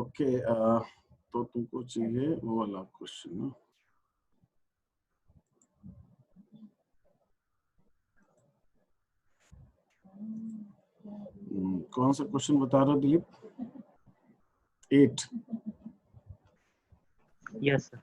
Okay, तो तुमको चाहिए वो वाला क्वेश्चन ना। कौन सा क्वेश्चन बता रहे हो दिलीप? 8। Yes sir.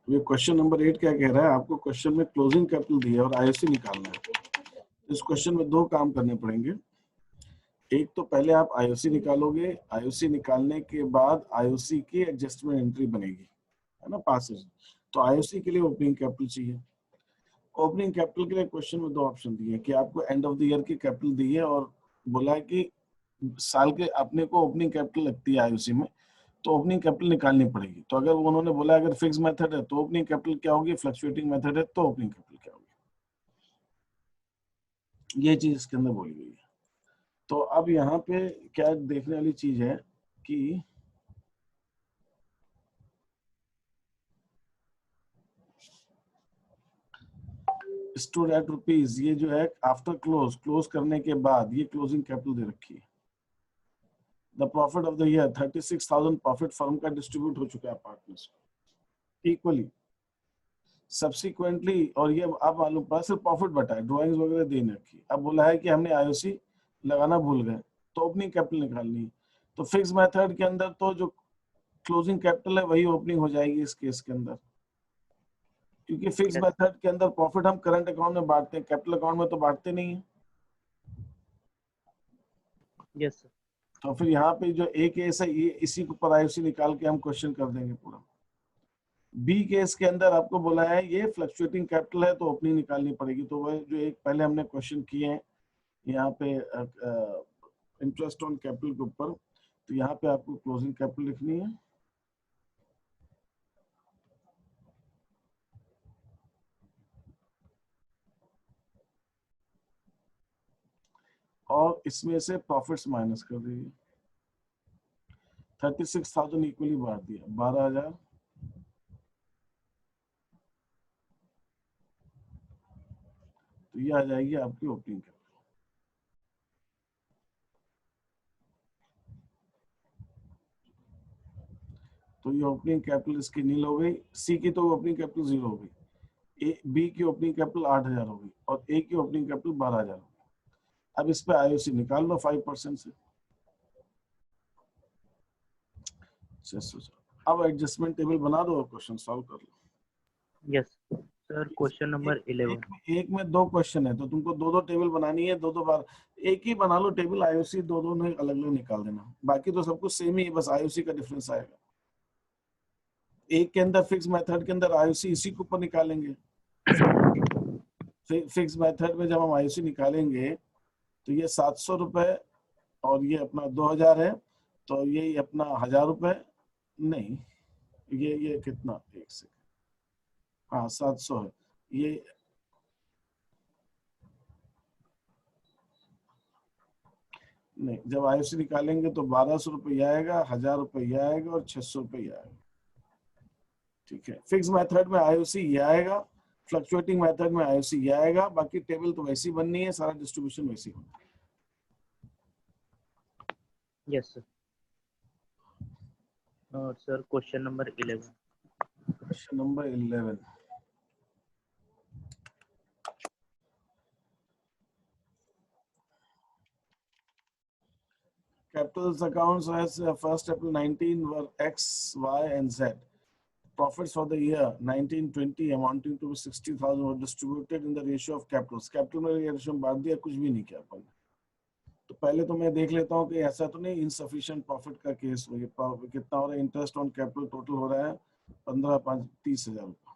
ये क्वेश्चन नंबर 8 क्या कह रहा है? आपको क्वेश्चन में क्लोजिंग कैपिटल दिया और आईओसी निकालना है। इस क्वेश्चन में दो काम करने पड़ेंगे। एक तो पहले आप आईओसी निकालोगे, आईओसी निकालने के बाद आईओसी की एडजस्टमेंट एंट्री बनेगी, है ना, पासेज। तो आईओसी के लिए ओपनिंग कैपिटल चाहिए। ओपनिंग कैपिटल के लिए क्वेश्चन में दो ऑप्शन दिए कि आपको एंड ऑफ द ईयर की कैपिटल दी है और बोला है कि साल के अपने को ओपनिंग कैपिटल लगती है आईओसी में, तो ओपनिंग कैपिटल निकालनी पड़ेगी। तो अगर उन्होंने बोला अगर फिक्स मेथड है तो ओपनिंग कैपिटल क्या होगी, फ्लक्चुएटिंग मेथड है तो ओपनिंग कैपिटल क्या होगी, ये चीज इसके अंदर बोली गई है। तो अब यहाँ पे क्या देखने वाली चीज है कि स्टोर एट रुपीज, ये जो है आफ्टर क्लोज करने के बाद ये क्लोजिंग कैपिटल दे रखी है। The profit of the year 36,000 profit firm का डिस्ट्रीब्यूट हो चुका है पार्टनर्स को इक्वली सब्सिक्वेंटली। और ये अब मालूम पड़ा सिर्फ प्रॉफिट बटा है, ड्राइंग्स वगैरह देने रखी। अब बोला है कि हमने आईओसी लगाना भूल गए तो ओपनिंग कैपिटल निकालनी है। तो फिक्स मेथड के अंदर तो जो क्लोजिंग कैपिटल है वही ओपनिंग हो जाएगी इस केस के अंदर, क्योंकि फिक्स Yes. मेथड के अंदर प्रॉफिट हम करंट अकाउंट में बांटते हैं, कैपिटल अकाउंट में तो बांटते नहीं है। Yes sir. तो फिर यहाँ पे जो ए केस है ये इसी के ऊपर आईओसी निकाल के हम क्वेश्चन कर देंगे पूरा। बी केस के अंदर आपको बोला है ये फ्लक्चुएटिंग कैपिटल है तो ओपनिंग निकालनी पड़ेगी। तो वह जो एक पहले हमने क्वेश्चन किए हैं यहाँ पे इंटरेस्ट ऑन कैपिटल के ऊपर, तो यहाँ पे आपको क्लोजिंग कैपिटल लिखनी है और इसमें से प्रॉफिट्स माइनस कर दीजिए। 36,000 इक्वली बांट दिया, 12,000 तो ये आ जाएगी आपकी ओपनिंग कैपिटल। तो ये ओपनिंग कैपिटल इसकी नील हो गई। सी की तो ओपनिंग कैपिटल 0 हो गई, बी की ओपनिंग कैपिटल 8,000 हो गई और ए की ओपनिंग कैपिटल 12,000 हो गई। अब इस पे आईओसी निकाल लो 5% से। अब एडजस्टमेंट टेबल बना दो और क्वेश्चन सॉल्व कर लो। Yes sir. Question number 11। एक में दो क्वेश्चन है तो तुमको दो दो टेबल बनानी है, दो दो बार एक ही बना लो टेबल। आईओसी दो दो अलग अलग निकाल देना, बाकी तो सब कुछ सेम ही है, बस आईओसी का डिफरेंस आएगा। एक के अंदर फिक्स मेथड के अंदर आईओसी इसी के ऊपर निकालेंगे। फिक्स मेथड में जब हम आईओसी निकालेंगे तो ये 700 रुपए और ये अपना 2,000 है, तो ये अपना 1,000 रुपए नहीं, ये कितना, एक सेकंड, हाँ 700 है ये। नहीं, जब आईओसी निकालेंगे तो 1,200 रुपये आएगा, 1,000 रुपये आएगा और 600 रुपये आएगा। ठीक है, फिक्स मेथड में आईओसी ये आएगा, फ्लक्चुएटिंग मेथड में आईओसी ये आएगा, बाकी टेबल तो वैसी बननी है, सारा डिस्ट्रीब्यूशन वैसी होना है। Yes sir. और sir question number 11। Question number 11। Capitals accounts as first April 19 were X, Y, and Z. Profits for the year 1920 amounting to 60,000 were distributed in the ratio of capitals. Capital में ये ratio बांट दिया, कुछ भी नहीं किया अपन। तो पहले तो मैं देख लेता हूँ कि ऐसा तो नहीं इनसफिशिएंट प्रॉफिट का केस हो, ये कितना हो रहा है। इंटरेस्ट ऑन कैपिटल टोटल हो रहा है 15,500 30,000 रुपये।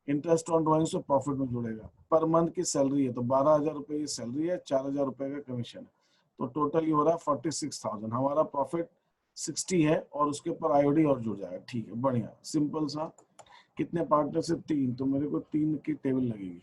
इंटरेस्ट ऑन ड्रॉइंग से प्रॉफिट में जुड़ेगा। पर मंथ की सैलरी है तो 12,000 रुपये की सैलरी है, 4,000 रुपये का कमीशन है, तो टोटल ये हो रहा है 46,000। हमारा प्रॉफिट 60 है और उसके ऊपर आईओडी और जुड़ जाएगा। ठीक है, बढ़िया सिंपल सा। कितने पार्टनर से? 3, तो मेरे को 3 की टेबल लगेगी।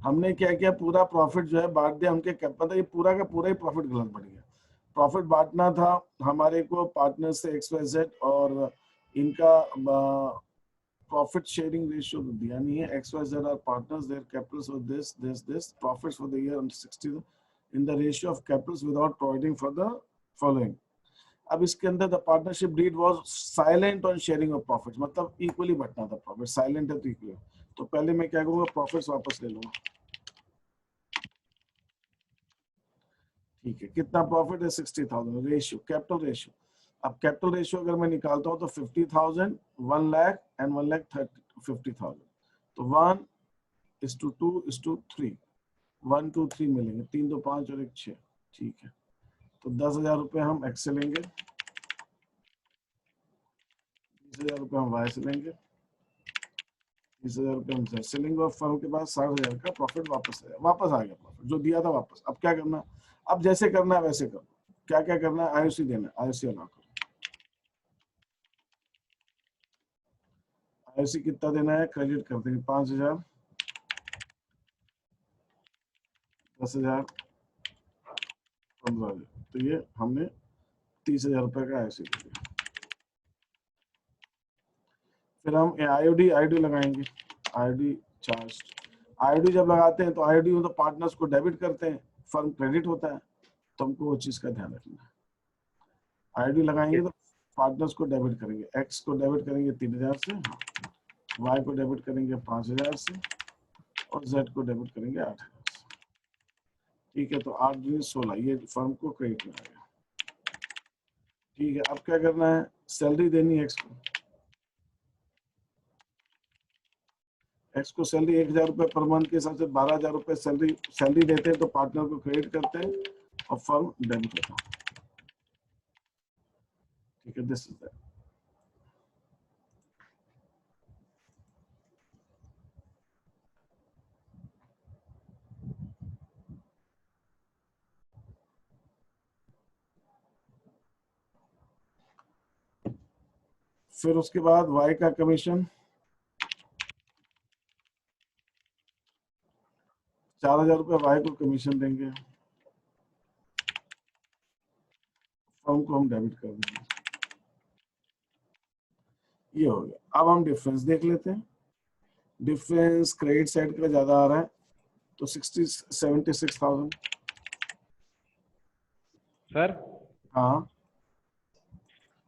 हमने क्या किया, पूरा प्रॉफिट जो है बांट दिया उनके मतलब ये पूरा का पूरा ही प्रॉफिट गलत बढ़ गया। प्रॉफिट बांटना था हमारे को पार्टनर से XYZ, और इनका प्रॉफिट शेयरिंग रेशियो दिया नहीं है। XYZ are partners, their capitals for this profits for the year on 60 in the ratio of capitals without providing for the following. अब इसके अंदर the partnership deed was silent on sharing of profits, मतलब equally बंटना था profit, silent है तो equally. तो पहले मैं क्या करूंगा, प्रॉफिट्स वापस ले लूंगा। ठीक है, कितना प्रॉफिट है, 60,000। रेशियो, कैपिटल रेशियो, अब कैपिटल रेशियो अगर मैं निकालता हूं तो 50,000, 1 लाख एंड 1,50,000, तो 1:2:3, 1 2 3 मिलेंगे, 3 2 5 और 1 6। ठीक है, तो 10,000 रुपए हम एक्स से लेंगे, 20,000 रुपए हम वाई से लेंगे, 20,000 रुपए हम जेड से लेंगे, और फर्म के पास 60,000 का प्रॉफिट वापस आ गया प्रॉफिट जो दिया था वापस। अब क्या करना, अब जैसे करना है वैसे करो। क्या क्या करना है, आईओसी देना है, आईओसी अलाउ करो। आईओसी कितना देना है, क्रेडिट कर देंगे 5,000, 10,000, 15,000, तो ये हमने 30,000 रुपए का आईओसी दे दिया। फिर हम आईओडी लगाएंगे, आईओडी चार्ज। आईओडी जब लगाते हैं तो आईओडी तो पार्टनर्स को डेबिट करते हैं, फर्म क्रेडिट होता है, तो हमको वो चीज का ध्यान रखना है। आईओडी लगाएंगे तो पार्टनर्स को डेबिट करेंगे, एक्स को डेबिट करेंगे 3,000 से, वाई को डेबिट करेंगे 5,000 से, और जेड को डेबिट करेंगे 8,000 से। ठीक है, तो 8 दूनी 16, ये फर्म को क्रेडिट में आ गया। ठीक है, अब क्या करना है, सैलरी देनी है एक्स को। एक्स को सैलरी 1,000 रुपए पर मंथ के हिसाब से 12,000 रुपए सैलरी देते हैं, तो पार्टनर को क्रेडिट करते हैं और फर्म डेबिट होता है। ठीक है, दिस इज दैट। फिर उसके बाद वाई का कमीशन 4,000 रुपए वाई को कमीशन देंगे, फर्म को हम डेबिट कर देंगे। ये हो गया। अब हम डिफरेंस देख लेते हैं। डिफरेंस क्रेडिट साइड का ज्यादा आ रहा है, तो 76,000। सर हाँ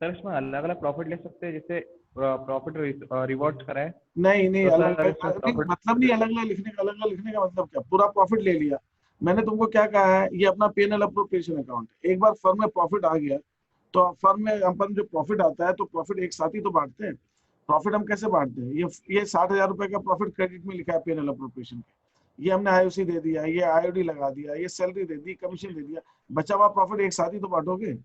सर इसमें अलग अलग प्रॉफिट ले सकते हैं, जैसे प्रॉफिट रिवॉर्ड कराए नहीं नहीं, तो अलग सर अलग इसमें प्रॉफिट मतलब नहीं, अलग अलग लिखने का, अलग अलग लिखने का मतलब क्या, पूरा प्रॉफिट ले लिया। मैंने तुमको क्या कहा है, ये अपना P&L अप्रोप्रिएशन अकाउंट है। एक बार फर्म में प्रॉफिट आ गया तो फर्म में अपन जो प्रॉफिट आता है तो प्रॉफिट एक साथ ही तो बांटते हैं। प्रॉफिट हम कैसे बांटते हैं, ये 60,000 रुपए का प्रॉफिट क्रेडिट में लिखा है P&L अप्रोप्रिएशन के, ये हमने आईओसी दे दिया, ये आईओडी लगा दिया, ये सैलरी दे दी, कमीशन दे दिया, बचा हुआ प्रॉफिट एक साथ ही तो बांटोगे,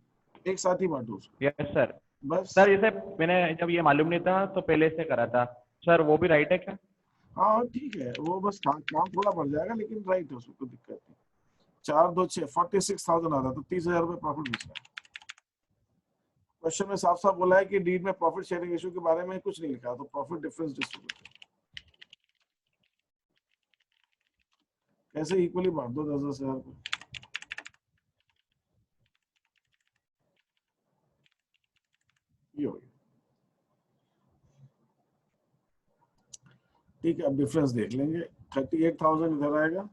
एक साथ ही बांटो उसको यस सर। बस। सर जैसे मैंने जब ये मालूम नहीं था तो पहले से करा था सर, वो भी राइट है क्या? हाँ ठीक है, वो बस काम थोड़ा बढ़ जाएगा, लेकिन राइट है, उसमें कोई दिक्कत नहीं। 4 2 6 46,000 आ रहा, तो 30,000 रुपए प्रॉफिट बच रहा है। क्वेश्चन में साफ साफ बोला है कि डीड में प्रॉफिट शेयरिंग इशू के बारे में कुछ नहीं लिखा, तो प्रॉफिट डिफरेंस डिस्ट्रीब्यूट कैसे इक्वली बांट दो 10,000 को। ये हो गया। ठीक है, अब डिफरेंस देख लेंगे। 38,000 इधर आएगा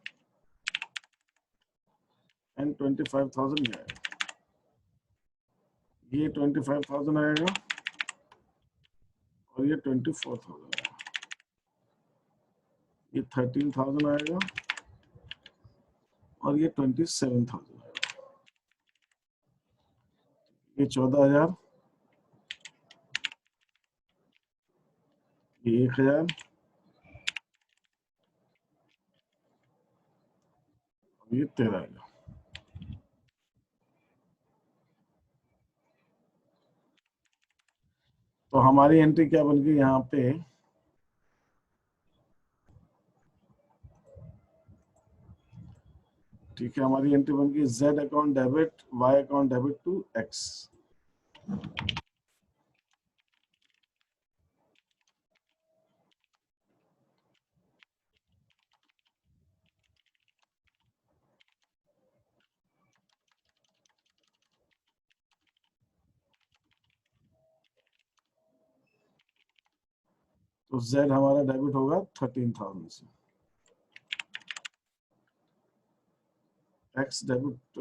एंड 25,000 ये आएगा, ये 25,000 आएगा और ये 24,000 आएगा, ये 13,000 आएगा और ये 27,000 आएगा, ये 14,000, ये 1,000 और ये 13,000। तो हमारी एंट्री क्या बन गई यहाँ पे, ठीक है, हमारी एंट्री बन गई Z account debit, Y account debit to X. तो Z हमारा डेबिट होगा 13,000 से, X डेबिट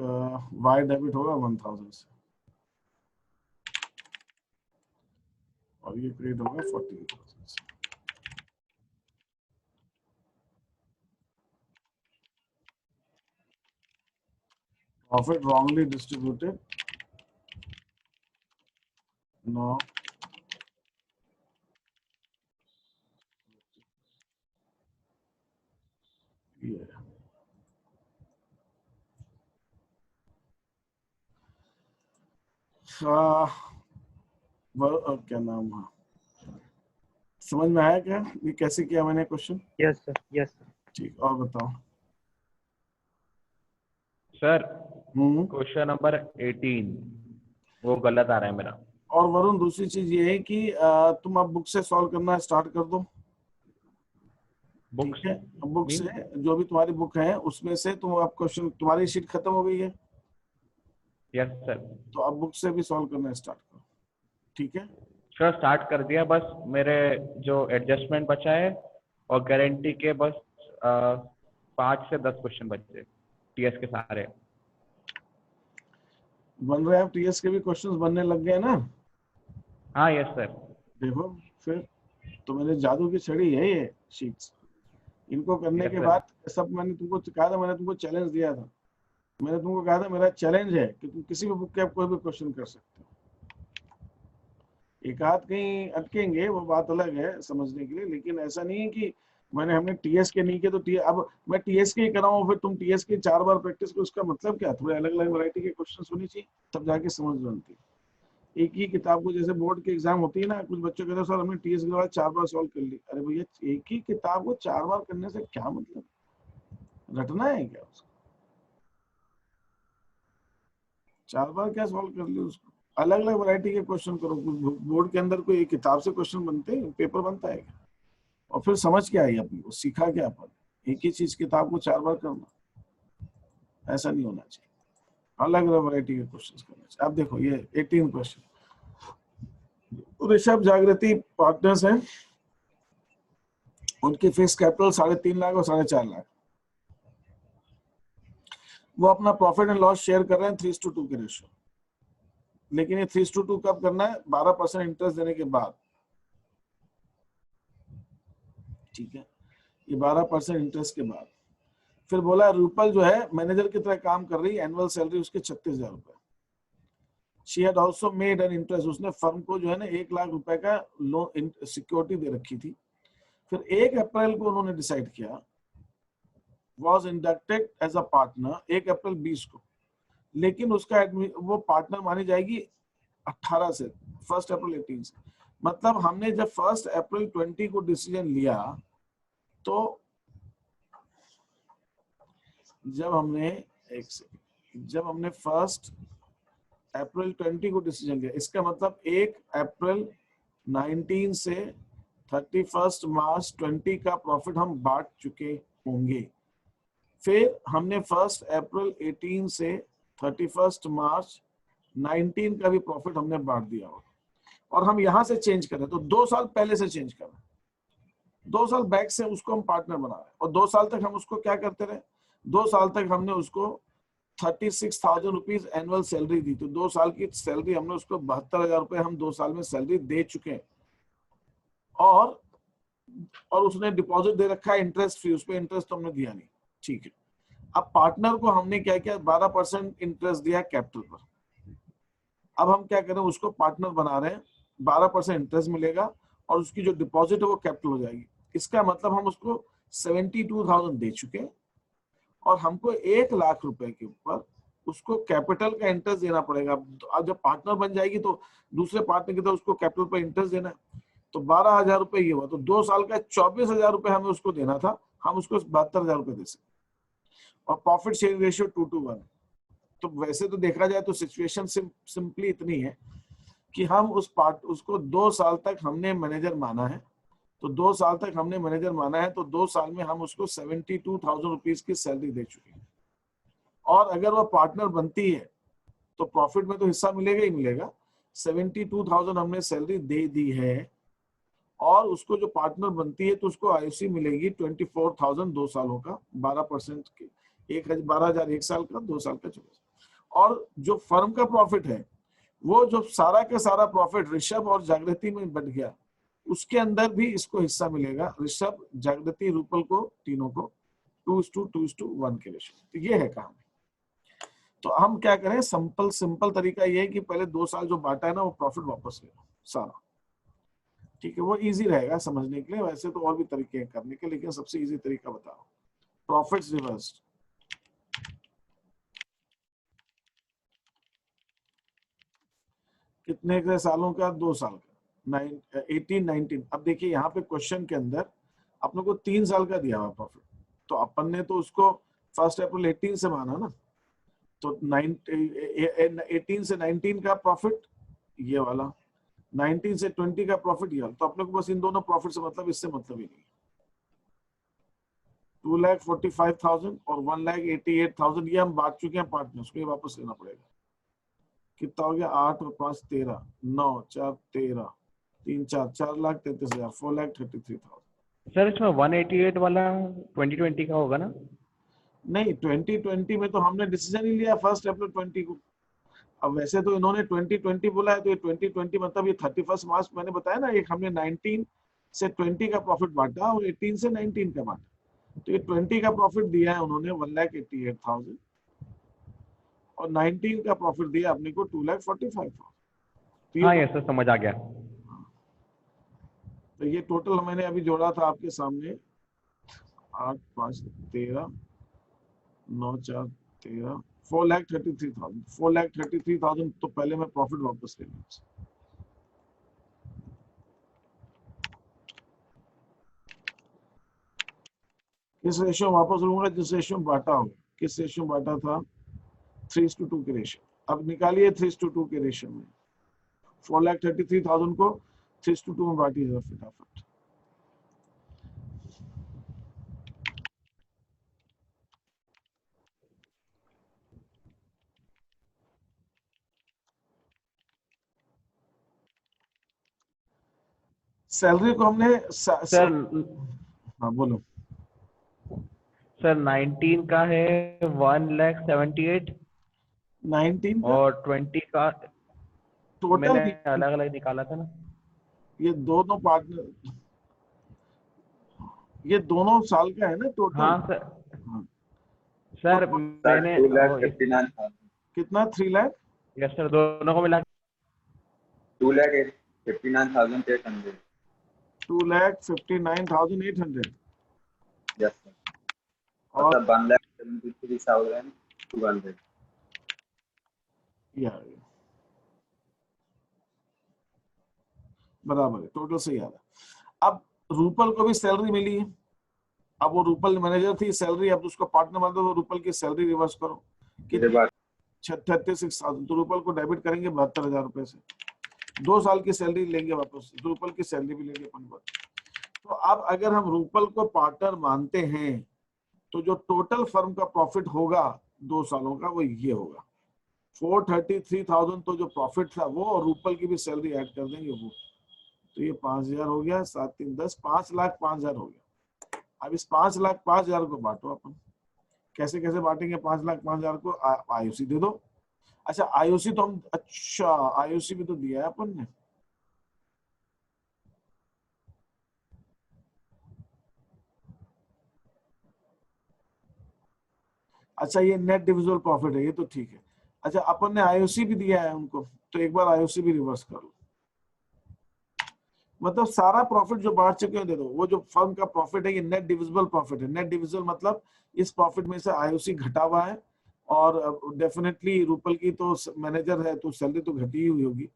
Y डेबिट होगा 1,000 से, और ये क्रेडिट होगा 14,000 से। Profit wrongly distributed, no, ये क्या नाम है, समझ में आया क्या ये कैसे किया मैंने question? Yes sir, yes sir. ठीक, और बताओ। सर क्वेश्चन नंबर 18 वो गलत आ रहा है मेरा। और वरुण दूसरी चीज ये है कि तुम अब बुक से सॉल्व करना स्टार्ट कर दो। बुक ठीक है, बुक से जो भी तुम्हारी बुक है उसमें से तुम अब क्वेश्चन, तुम्हारी शीट खत्म हो गई है, यस सर। तो अब बुक से भी सॉल्व करना स्टार्ट करो। ठीक है सर स्टार्ट कर दिया, बस मेरे जो एडजस्टमेंट बचा है और गारंटी के बस 5 से 10 क्वेश्चन बचे टीएस के सारे बन रहे हैं। टीएस के भी क्वेश्चंस बनने लग गए ना? हाँ यस सर। देखो फिर तो मेरे जादू की छड़ी है ये शीट्स, इनको करने Yes, के sir. बाद सब मैंने तुमको कहा था, मैंने तुमको चैलेंज दिया था, मैंने तुमको कहा था मेरा चैलेंज है कि तुम किसी भी बुक के आप कोई भी क्वेश्चन कर सकते हो। एक आध कहीं अटकेंगे वो बात अलग है समझने के लिए, लेकिन ऐसा नहीं है कि हमने टीएस के नहीं किए तो अब मैं टीएस के ही कराऊं, फिर तुम टीएस के 4 बार प्रैक्टिस करो, उसका मतलब क्या? थोड़े अलग अलग वैरायटी के क्वेश्चन होने चाहिए, तब जाके समझ बनती है। एक ही किताब को, जैसे बोर्ड के एग्जाम होती है ना, कुछ बच्चों कहते हैं सर हमने टीएस के बाद 4 बार सॉल्व कर ली। अरे भैया एक ही किताब को 4 बार करने से क्या मतलब, रटना है क्या उसको? 4 बार क्या सॉल्व कर ली उसको? अलग अलग वैरायटी के क्वेश्चन करो। बोर्ड के अंदर कोई एक किताब से क्वेश्चन बनते हैं, पेपर बनता है क्या? और फिर समझ क्या आई अपनी को, सीखा क्या अपन? एक ही चीज किताब को 4 बार करना, ऐसा नहीं होना चाहिए। अलग अलग वैरायटी के क्वेश्चन करना चाहिए। अब देखो ये 18 क्वेश्चन, ऋषभ जागृति पार्टनर्स हैं, उनकी फिक्स कैपिटल 3.5 लाख और 4.5 लाख। वो अपना प्रॉफिट एंड लॉस शेयर कर रहे हैं 3:2 के रेशियो, लेकिन ये 3:2 कब करना है? 12% इंटरेस्ट देने के बाद। ठीक है, ये 12% इंटरेस्ट के बाद। फिर बोला रूपल जो है मैनेजर की तरह काम कर रही है, एनुअल सैलरी उसके 36,000 रुपए। She had also made an interest, उसने फर्म को जो है ना 1 लाख रुपए का लोन सिक्योरिटी दे रखी थी। फिर 1 अप्रैल को उन्होंने डिसाइड किया, was inducted as a partner 1 April 20 को, लेकिन उसका वो पार्टनर मानी जाएगी 18 से, 1 अप्रैल 18 से। मतलब हमने जब 1 अप्रैल 20 को डिसीजन लिया, तो जब हमने 1 अप्रैल 20 को डिसीजन लिया, इसका मतलब 1 अप्रैल 19 से 31 मार्च 20 का प्रॉफिट हम बांट चुके होंगे। फिर हमने 1 अप्रैल 18 से 31 मार्च 19 का भी प्रॉफिट हमने बांट दिया होगा। और हम यहां से चेंज कर रहे हैं, तो 2 साल पहले से चेंज कर रहे हैं, 2 साल बैक से उसको हम पार्टनर बना रहे हैं। और 2 साल तक हम उसको क्या करते रहे? 2 साल तक हमने उसको 36,000 रुपीज एनुअल सैलरी दी। तो 2 साल की सैलरी हमने उसको 72,000 रुपए हम 2 साल में सैलरी दे चुके हैं। और उसने डिपॉजिट दे रखा है इंटरेस्ट फ्री, उस पर इंटरेस्ट तो हमने दिया नहीं। ठीक है, अब पार्टनर को हमने क्या किया? 12% इंटरेस्ट दिया कैपिटल पर। अब हम क्या करें? उसको पार्टनर बना रहे हैं, 12% इंटरेस्ट मिलेगा और उसकी जो डिपॉजिट है वो कैपिटल हो जाएगी। इसका मतलब हम उसको 72,000 दे चुके हैं और हमको 1 लाख रुपए के ऊपर उसको कैपिटल का इंटरेस्ट देना पड़ेगा। अब जब पार्टनर बन जाएगी तो दूसरे पार्टनर की तरह उसको कैपिटल पर इंटरेस्ट देना है। तो 12,000 रुपए ये हुआ, तो 2 साल का 24,000 रुपए हमें उसको देना था, हम उसको 72,000 रुपए दे सकते। और प्रॉफिट शेयरिंग रेशियो 2:1। तो वैसे तो देखा जाए तो सिचुएशन सिंपली इतनी है कि हम उसको 2 साल तक हमने मैनेजर माना है, तो 2 साल तक हमने मैनेजर माना है, तो 2 साल में हम उसको 72,000 रुपीज की सैलरी दे चुके हैं। और अगर वो पार्टनर बनती है तो प्रॉफिट में तो हिस्सा मिलेगा ही मिलेगा। 72,000 हमने सैलरी दे दी है और उसको जो पार्टनर बनती है तो उसको आईओसी मिलेगी 24,000 2 सालों का 12% के 12,000 1 साल का 2 साल का 24। और जो फर्म का प्रॉफिट है वो जो सारा का सारा प्रॉफिट ऋषभ और जागृति में बट गया उसके अंदर भी इसको हिस्सा मिलेगा, ऋषभ जागृति रूपल को तीनों को 2:1 के रेशियो। तो ये है कहानी। तो हम क्या करें, सिंपल तरीका ये है कि पहले 2 साल जो बांटा है ना वो प्रॉफिट वापस ले लो सारा, ठीक है, वो इजी रहेगा समझने के लिए। वैसे तो और भी तरीके हैं करने के, लेकिन सबसे इजी तरीका बताओ, प्रॉफिट्स रिवर्स्ड। कितने के सालों का? 2 साल का, 18 19। अब देखिए यहाँ पे क्वेश्चन के अंदर अपने को 3 साल का दिया हुआ प्रॉफिट, तो अपन ने तो उसको 1 अप्रैल 18 से माना ना, तो 18 से 19 का प्रॉफिट ये वाला, 19 से 20 का प्रॉफिट ये वाला। तो अपने को बस इन दोनों प्रॉफिट से मतलब, इससे मतलब ही नहीं। 2,45,000 और 1,88,000 ये हम बांट चुके हैं पार्टनर्स को, ये वापस लेना पड़ेगा। कितना हो गया? 8 और 5 13, 9 4 13, 3 4 4,33,000, 4,33,000। सर इसमें 188 वाला 2020 का होगा ना? नहीं, 2020 में तो हमने डिसीजन ही लिया 1 अप्रैल 20 को। अब वैसे तो इन्होंने 2020 बोला है, तो ये 2020 मतलब ये 31 मार्च मैंने बताया ना, एक हमने 19 से 20 का प्रॉफिट बांटा और 18 से 19 का बांटा। तो ये 20 का प्रॉफिट दिया है उन्होंने 1,88,000 और 19 का प्रॉफिट दिया अपने को 2,45,000। हाँ ये सर समझ आ गया। तो ये टोटल मैंने अभी जोड़ा था आपके सामने, 8 5 13, 9 4 13, 4,33,000। 4,33,000 तो पहले मैं प्रॉफिट वापस ले लूँ। किस रेशियो वापस लूंगा? जिस रेशियो बांटा होगा। किस रेशियो बांटा था? 3:2 के रेशियो। अब निकालिए 3:2 के रेशियो में 4,33,000 को 3:2 में बांटिए फटाफट। सैलरी को हमने सर हाँ बोलो। सर 19 का है 1,78,000 19 का और 20 का टोटल मैंने अलग अलग निकाला था ना। ये दोनों पार्टनर, ये दोनों साल का है ना टोटल? हाँ सर। हाँ। सर तो मैंने 2,59,000। कितना? 3 लाख? यस सर, दोनों को मिला 2,59,800। 2,59,800। यस सर, और मतलब 1,73,200। यार बराबर है, टोटल सही आ रहा है। अब रूपल को भी सैलरी मिली है, अब वो रूपल मैनेजर थी, सैलरी अब उसको पार्टनर मान दो, तो रूपल की सैलरी रिवर्स करो, मेरे बाद 36,000। तो रूपल को डेबिट करेंगे 72,000 रुपए से, 2 साल की सैलरी लेंगे वापस, रूपल की सैलरी भी लेंगे अपन को। तो अब अगर हम रूपल को पार्टनर मानते हैं तो जो टोटल फर्म का प्रॉफिट होगा 2 सालों का वो ये होगा 433,000। तो जो प्रॉफिट था वो, और रूपल की भी सैलरी ऐड कर देंगे वो, तो ये 5,000 हो गया, 7 3 10, 5,05,000 हो गया। अब इस 5,05,000 को बांटो अपन, कैसे कैसे बांटेंगे? 5,05,000 को आईओसी दे दो। अच्छा आईओसी तो हम, अच्छा आईओसी भी तो दिया है अपन ने। अच्छा ये नेट डिविजिबल प्रॉफिट है, ये तो ठीक है। अच्छा अपन ने आईओसी भी दिया है उनको, तो एक बार आईओसी भी रिवर्स कर लो। मतलब सारा प्रॉफिट जो बांट चुके हो दे दो। वो जो फर्म का प्रॉफिट है ये नेट डिविजिबल प्रॉफिट है। नेट डिविजिबल मतलब इस प्रॉफिट में से आईओसी घटा हुआ है, और डेफिनेटली रूपल की तो मैनेजर है तो सैलरी तो घटी हुई होगी,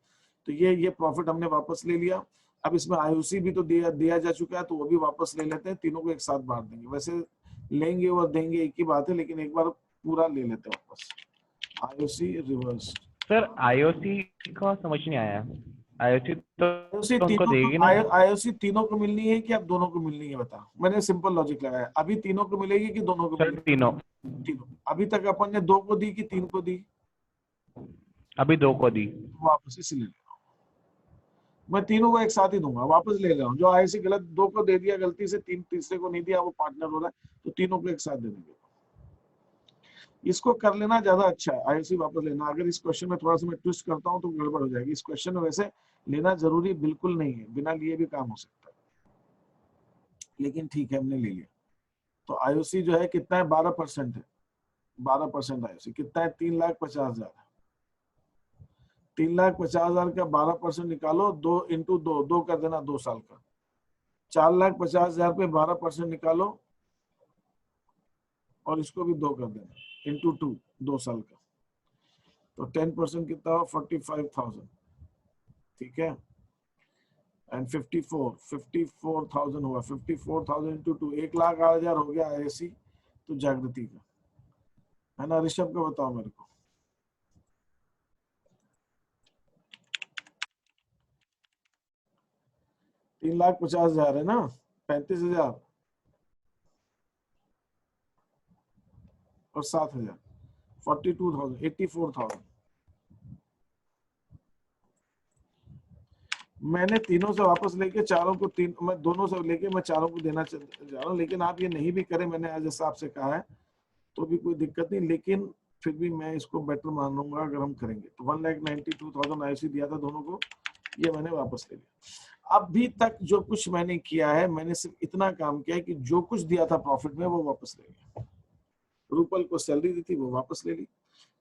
तो ये प्रॉफिट हमने वापस ले लिया। अब इसमें आईओसी भी तो दिया जा चुका है, तो वो भी वापस ले लेते हैं, तीनों को एक साथ बांट देंगे। वैसे लेंगे और देंगे एक ही बात है, लेकिन एक बार पूरा ले लेते हैं वापस। IOC reverse. सर आईओसी का समझ नहीं आया। आईओसी तो आईओसी उनको तीनों देगी को, ना? आईओसी तीनों को मिलनी है कि अब दोनों को मिलनी है? बता, मैंने सिंपल लॉजिक लगाया। अभी तीनों को मिलेगी कि दोनों को सर मिलेगी? तीनों। तीनों। अभी तक अपन ने 2 को दी कि 3 को दी? अभी 2 को दी। वापस इसलिए मैं तीनों को एक साथ ही दूंगा, वापस ले रहा हूँ। जो आईसी गलत, 2 को दे दिया गलती से, 3 तीसरे को नहीं दिया, वो पार्टनर हो रहा है, तो तीनों को एक साथ दे देंगे। इसको कर लेना ज्यादा अच्छा है, आईसी वापस लेना। अगर इस क्वेश्चन में थोड़ा सा मैं ट्विस्ट करता हूँ तो गड़बड़ हो जाएगी। इस क्वेश्चन में वैसे लेना जरूरी बिल्कुल नहीं है, बिना लिए भी काम हो सकता है, लेकिन ठीक है हमने ले लिया। तो आईओसी जो है कितना है, 12% है। 12% आईओसी कितना है, 3,50,000। 3,50,000 का 12% निकालो, 2 इंटू 2 कर देना 2 साल का। 4,50,000 पे 12% निकालो और इसको भी 2 कर देना इंटू 2, 2 साल का। तो 10% कितना हुआ, 45,000। ठीक है, एंड 54,000 हुआ। 54,000 इंटू 2, 1,08,000 हो गया आईएससी तो जागृति का, है ना। ऋषभ का बताओ मेरे को। $3,50,000 है ना, 35,000 और 7,000, 42,000, 84,000। मैंने तीनों से वापस लेके चारों को, तीन मैं दोनों से लेके मैं चारों को देना चाह रहा हूँ, लेकिन आप ये नहीं भी करें, मैंने आज जैसा आपसे कहा है तो भी कोई दिक्कत नहीं, लेकिन फिर भी मैं इसको बेटर मानूंगा अगर हम करेंगे। तो 1,92,000 आईसी दिया था दोनों को, ये मैंने वापस ले लिया। अभी तक जो कुछ मैंने किया है, मैंने सिर्फ इतना काम किया है कि जो कुछ दिया था प्रॉफिट में वो वापस ले लिया। रूपल को सैलरी दी थी वो वापस ले ली,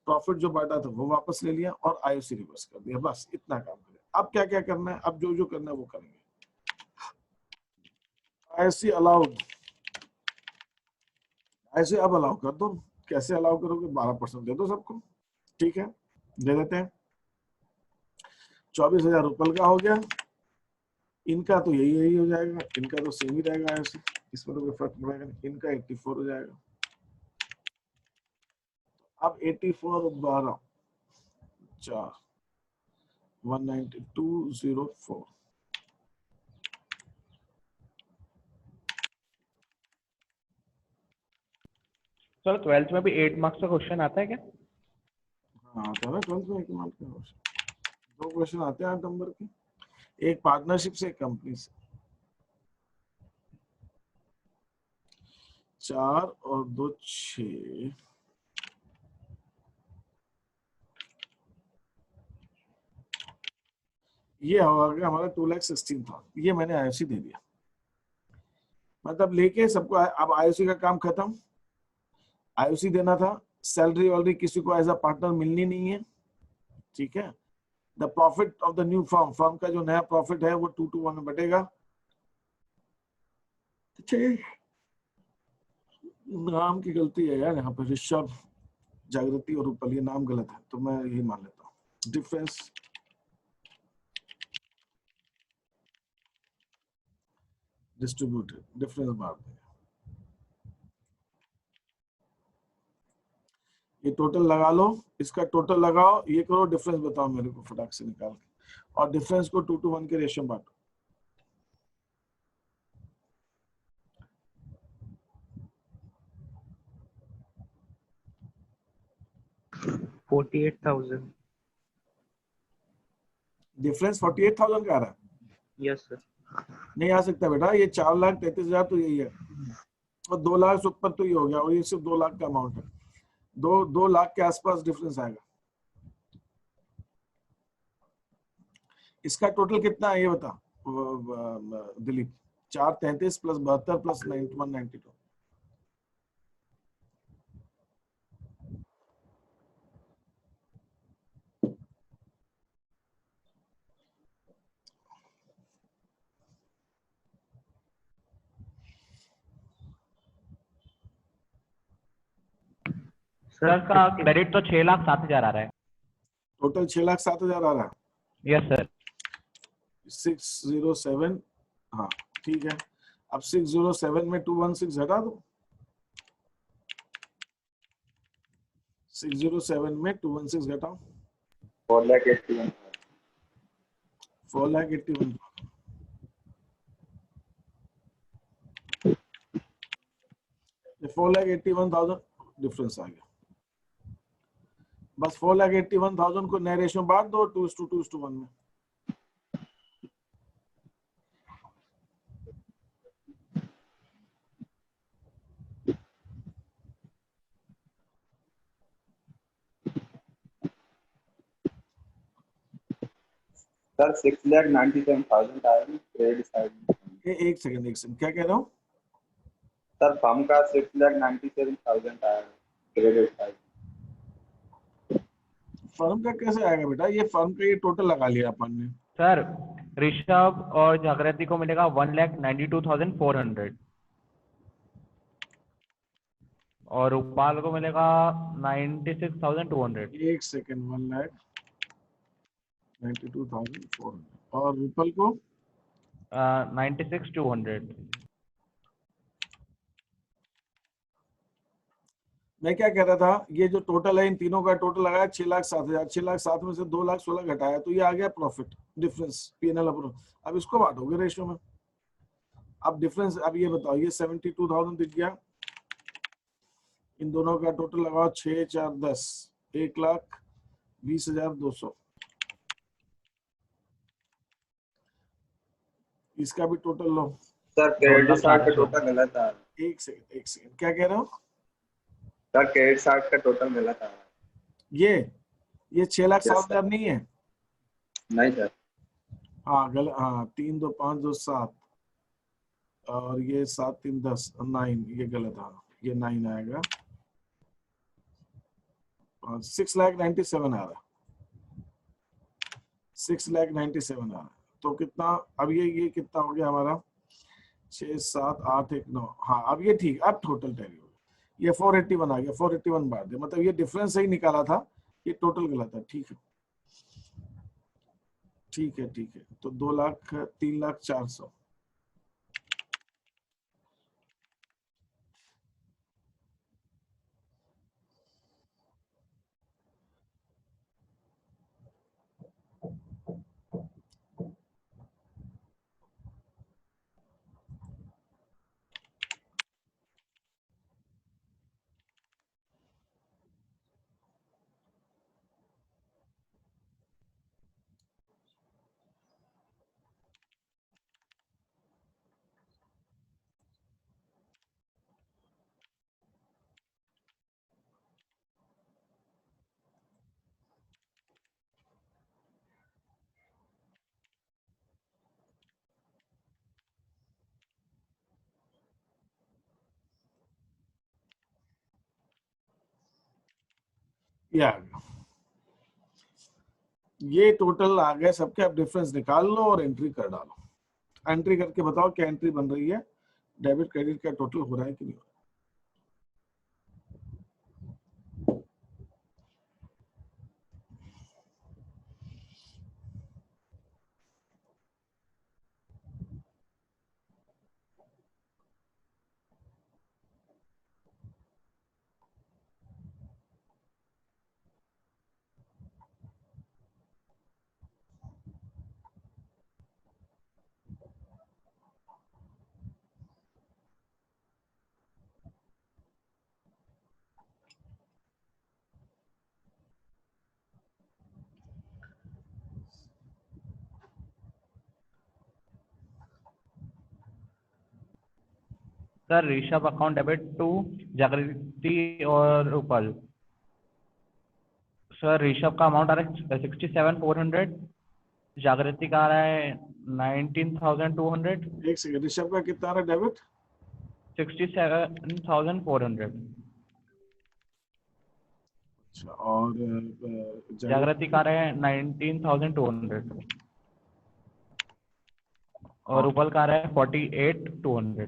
प्रॉफिट जो बांटा था वो वापस ले लिया और आईओसी रिवर्स कर दिया, बस इतना काम करें। अब क्या क्या करना है, अब जो जो करना है वो करेंगे। आईओसी अलाउड, ऐसे अब अलाउ कर दो। कैसे अलाउ करोगे, 12% दे दो सबको, ठीक है, दे देते हैं। 24,000 रुपल का हो गया, इनका तो यही हो जाएगा, इनका तो सेम ही रहेगा ऐसे, इसमें तो कोई फर्क पड़ेगा नहीं। इनका 84 हो जाएगा। अब 84 12 4 192,04। सर 12th में भी 8 मार्क्स का क्वेश्चन आता है क्या? हाँ आता है ना 12th में 1 मार्क का क्वेश्चन। 2 क्वेश्चन आते हैं 8 नंबर के, एक पार्टनरशिप से, एक कंपनी से। 4 और 2 6। ये होगा हमारा 2,16,000। ये मैंने आईओसी दे दिया, मतलब लेके सबको। अब आईओसी का काम खत्म, आईओसी देना था। सैलरी वैलरी किसी को एज अ पार्टनर मिलनी नहीं है, ठीक है। The profit of the new firm, firm का जो नया प्रॉफिट है वो 2:1 में बटेगा। नाम की गलती है यार यहाँ पे, ऋषभ, जागृति और रूपल, ये नाम गलत है तो मैं यही मान लेता हूँ। डिफरेंस डिस्ट्रीब्यूटेड, डिफरेंस बार देंगे। ये टोटल लगा लो, इसका टोटल लगाओ, ये करो, डिफरेंस बताओ मेरे को फटाक से निकाल के, और डिफरेंस को 2:1 के रेशियो बांटो। 48,000। डिफरेंस 48,000 का आ रहा है? Yes sir. नहीं आ सकता बेटा, ये 4,33,000 तो यही है, और 2 लाख से ऊपर तो ये हो गया, और ये सिर्फ 2 लाख का अमाउंट है। 2 लाख के आसपास डिफरेंस आएगा। इसका टोटल कितना है ये बता दिलीप। 433 plus 72 plus 192। सर का क्रेडिट तो 6,07,000 आ रहा है। टोटल 6,07,000 आ रहा है। Yes sir. 607, हाँ ठीक है। अब 607 में 216 हटा दो। 607 में 216 घटाओ। 4,81,000। 4,81,000। ये 4,81,000 डिफरेंस आ गया। बस 4,81,000 को नए रेशियो बांट दो 2:2:1 में। सर 6,97,000 आएगी क्रेडिट साइड में। एक सेकंड क्या कह रहा हूँ? सर फर्म का 6,97,000 आएगा क्रेडिट साइड। फर्म का कैसे आएगा बेटा? ये फर्म का ये टोटल लगा लिया अपन ने। सर ऋषभ और जागृति को मिलेगा 1,92,400 और रूपाल को मिलेगा 96,200। एक सेकंड, 1,92,400 और रूपल को 96,200। मैं क्या कह रहा था, ये जो टोटल है इन तीनों का टोटल लगाया 6,07,000, 6,07,000 में से 2,16,000 घटाया तो ये आ गया प्रॉफिट डिफरेंस पीएनएल अप्रूव। अब इसको बांटोगे रेशियो में। अब डिफरेंस, अब ये बताओ, ये 72,000 दिख गया, इन दोनों का टोटल लगाओ 6 4 10, 1,20,200। इसका भी टोटल लो। सर क्रेडिट साइड का टोटल गलत आ रहा है। एक सेकंड क्या कह रहे हो? सर क्रेडिट साइड का टोटल गलत आ रहा है। ये 6,07,000 नहीं है? नहीं सर। हाँ गलत, हाँ 3 2 5 2 7 और ये 7 3 10 9, ये गलत। हाँ ये 9 आएगा, 6,97,000 आ रहा, 6,97,000 आ रहा। तो कितना, अब ये कितना हो गया हमारा? 6 7 8 1 9। हाँ अब ये ठीक, अब टोटल टैली हो गया। ये 481 आ गया, 481 बांट दे, मतलब ये डिफरेंस सही निकाला था, ये टोटल गलत है। ठीक है तो 2 लाख 3,04,000। ये आ गया, ये टोटल आ गए सबके। अब डिफरेंस निकाल लो और एंट्री कर डालो। एंट्री करके बताओ क्या एंट्री बन रही है, डेबिट क्रेडिट का टोटल हो रहा है कि नहीं हो रहा। Sir Rishabh account debit to Jagriti और रूपल। सर ऋषभ का अमाउंट आ रहा है 67,400, जागृति का आ रहा है 19,200। एक सेकंड, ऋषभ का कितना आ रहा है डेबिट? 67,400। अच्छा, और जागृति का आ रहा है 19,200 और रूपल का आ रहा है 48,200।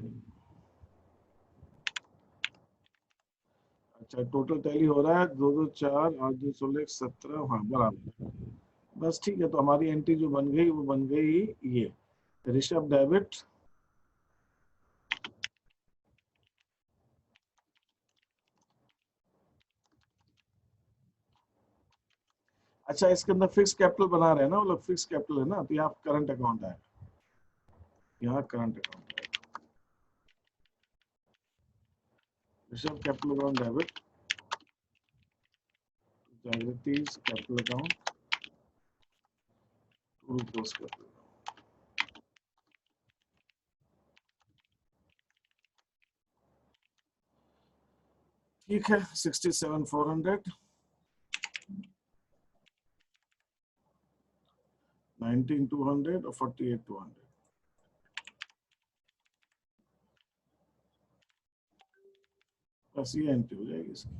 अच्छा टोटल टैली हो रहा है 2 2 4 8 2 16 17। हाँ बराबर, बस ठीक है। तो हमारी एंट्री जो बन गई वो बन गई ये ऋषभ डेबिट, अच्छा इसके अंदर फिक्स कैपिटल बना रहे हैं ना वो लोग, फिक्स कैपिटल है ना, तो यहाँ करंट अकाउंट आएगा, यहाँ करंट अकाउंट आएगा। ऋषभ कैपिटल अकाउंट डेबिट, जागृति कैपिटल अकाउंट, रूपल्स कैपिटल। ठीक है 67,400, 19,200 और 48,200। बस ये एंट्री हो जाएगी इसकी।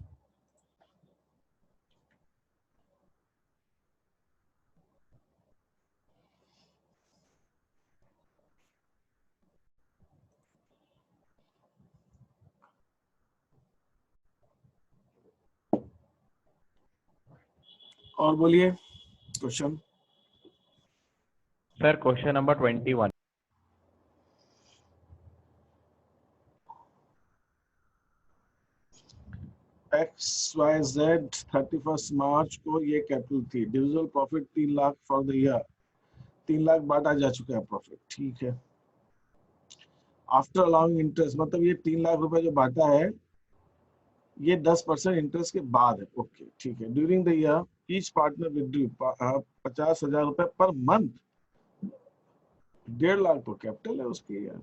और बोलिए question. Sir question number 21। XYZ 31 मार्च को ये कैपिटल थी, divisible profit 3 lakh for the year, 3 lakh बांटा जा चुका है प्रॉफिट, ठीक है। आफ्टर अलाउइंग इंटरेस्ट, मतलब ये 3 लाख रुपए जो बांटा है ये 10% इंटरेस्ट के बाद है, ओके ठीक है। During the year each partner withdrew 50,000 रुपए पर मंथ, 1.5 लाख तो कैपिटल है उसकी यार।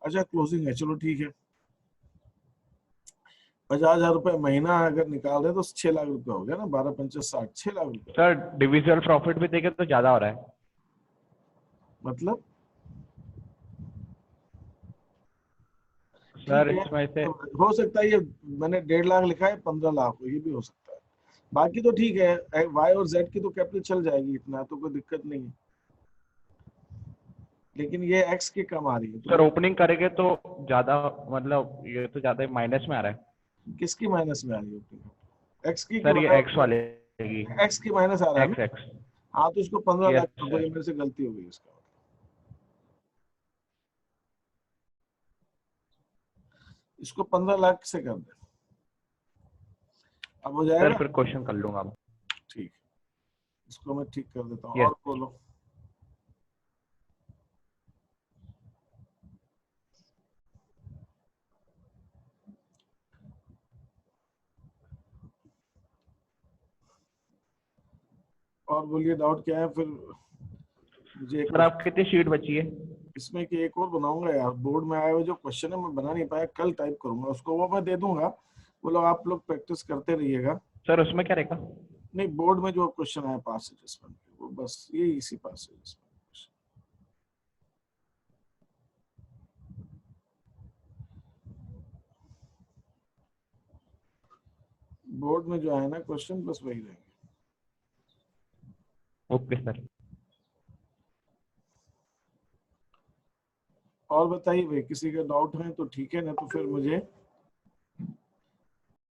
अच्छा क्लोजिंग है, चलो ठीक है। 50,000 रुपए महीना अगर निकाल रहे तो 6 लाख रुपए हो गया ना, 12 पंचे 60, 6 लाख रुपए। सर डिविजिबल प्रॉफिट भी देखे तो ज्यादा हो रहा है। मतलब सर ठीक है, इसमें से हो सकता है ये मैंने 1.5 लाख लिखा है 15 लाख हो, ये भी हो सकता है। बाकी तो ठीक है, वाई और जेड की तो कैपिटल चल जाएगी, इतना तो कोई दिक्कत नहीं है, लेकिन ये एक्स की कम आ रही है। सर तो ओपनिंग करेंगे तो ज्यादा, मतलब ये तो ज्यादा माइनस में आ रहा है। किसकी माइनस में आ रही है? एक्स की सर ये एक्स वाले की, एक्स की माइनस आ रहा है एक्स ना? एक्स। हाँ तो इसको 15 यस लाख कर दो, ये मेरे से गलती हो गई इसका। इसको 15 लाख से कर दे, अब हो सर जाएगा। फिर क्वेश्चन कर लूंगा मैं। ठीक, इसको मैं ठीक कर देता हूँ। Yes. और बोलो। और बोलिए डाउट क्या है फिर। मुझे एक सर आप कितनी शीट बची है? इसमें कि एक और बनाऊंगा यार, बोर्ड में आए हुए जो क्वेश्चन है मैं बना नहीं पाया, कल टाइप करूंगा उसको, वो मैं दे दूंगा। वो लोग आप लोग प्रैक्टिस करते रहिएगा। सर उसमें क्या रहेगा? नहीं बोर्ड में जो क्वेश्चन आया पासेजेस में, वो बस ये इसी पासेजेस में बोर्ड में जो है ना क्वेश्चन, बस वही रहेंगे। Okay sir. और बताइए भाई, किसी का डाउट है तो ठीक है, ना तो फिर मुझे